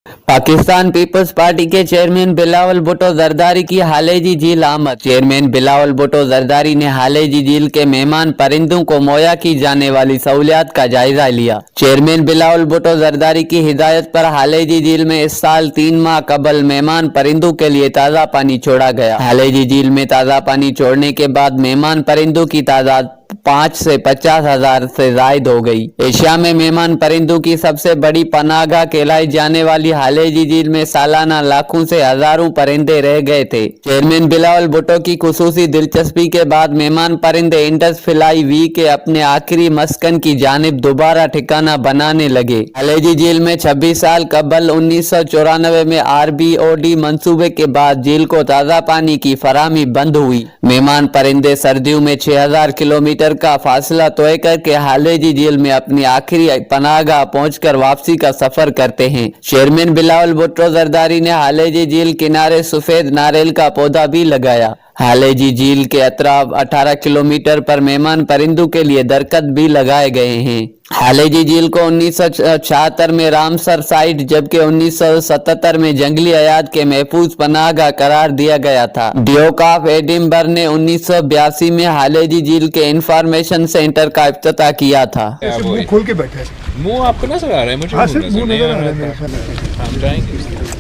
Pakistan peoples party के chairman Bilawal Bhutto Zardari की हालेजी झील आमद। चेयरमैन बिलावल भुट्टो जरदारी ने हालेजी झील के मेहमान परिंदों को मुहैया की जाने वाली सहूलियात का जायजा लिया। चेयरमैन बिलावल भुट्टो जरदारी की हिदायत पर हालेजी झील में इस साल 3 माह कबल मेहमान परिंदों के लिए ताज़ा पानी छोड़ा गया। हालेजी झील में ताज़ा पानी छोड़ने के बाद मेहमान परिंदों की तादाद 5 से 50 हजार से जायद हो गई। एशिया में मेहमान परिंदों की सबसे बड़ी पनाहगाह कहलाई जाने वाली हालेजी झील में सालाना लाखों से हजारों परिंदे रह गए थे। चेयरमैन बिलावल भुट्टो की खुसूसी दिलचस्पी के बाद मेहमान परिंदे इंडस फ्लाई वी के अपने आखिरी मस्कन की जानिब दोबारा ठिकाना बनाने लगे। हालेजी झील में 26 साल कबल 1994 में RBOD मंसूबे के बाद झील को ताज़ा पानी की फराहमी बंद हुई। मेहमान परिंदे सर्दियों में 6000 किलोमीटर का फासला तय करके हालेजी झील में अपनी आखिरी पनाहगाह पहुंचकर वापसी का सफर करते हैं। चेयरमैन बिलावल भुट्टो जरदारी ने हालेजी झील किनारे सफेद नारियल का पौधा भी लगाया। हालेजी झील के अतराफ 18 किलोमीटर पर मेहमान परिंदों के लिए दरख्त भी लगाए गए हैं। हालेजी झील को 1976 में रामसर साइट जबकि 1977 में जंगली हयात के महफूज पनाहगाह करार दिया गया था। ड्यूक ऑफ एडिनबर्ग ने 1982 में हालेजी झील के इंफॉर्मेशन सेंटर का इफ्तिताह किया था। मुंह खोल के बैठे, मुंह आपको नजर आ रहा है? मुझे हाँ, सिर्फ मुंह नजर आ रहा है।